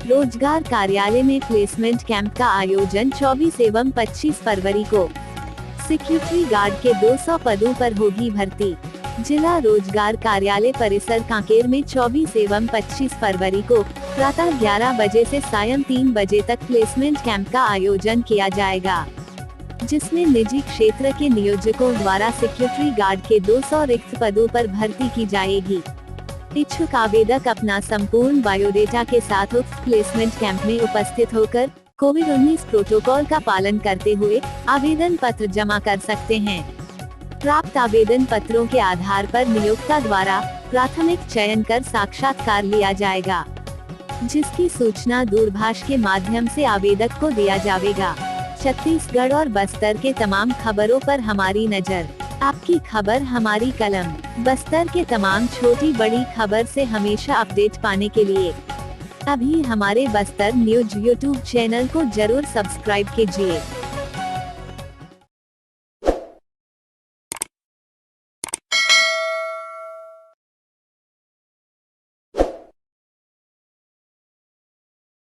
रोजगार कार्यालय में प्लेसमेंट कैंप का आयोजन 24 एवं 25 फरवरी को। सिक्योरिटी गार्ड के 200 पदों पर होगी भर्ती। जिला रोजगार कार्यालय परिसर कांकेर में 24 एवं 25 फरवरी को प्रातः 11 बजे से सायं 3 बजे तक प्लेसमेंट कैंप का आयोजन किया जाएगा, जिसमें निजी क्षेत्र के नियोजकों द्वारा सिक्योरिटी गार्ड के 200 रिक्त पदों पर भर्ती की जाएगी। इच्छुक आवेदक अपना संपूर्ण बायोडेटा के साथ उक्त प्लेसमेंट कैंप में उपस्थित होकर कोविड-19 प्रोटोकॉल का पालन करते हुए आवेदन पत्र जमा कर सकते हैं। प्राप्त आवेदन पत्रों के आधार पर नियोक्ता द्वारा प्राथमिक चयन कर साक्षात्कार लिया जाएगा, जिसकी सूचना दूरभाष के माध्यम से आवेदक को दिया जाएगा। छत्तीसगढ़ और बस्तर के तमाम खबरों पर हमारी नजर, आपकी खबर हमारी कलम। बस्तर के तमाम छोटी बड़ी खबर से हमेशा अपडेट पाने के लिए अभी हमारे बस्तर न्यूज यूट्यूब चैनल को जरूर सब्सक्राइब कीजिए।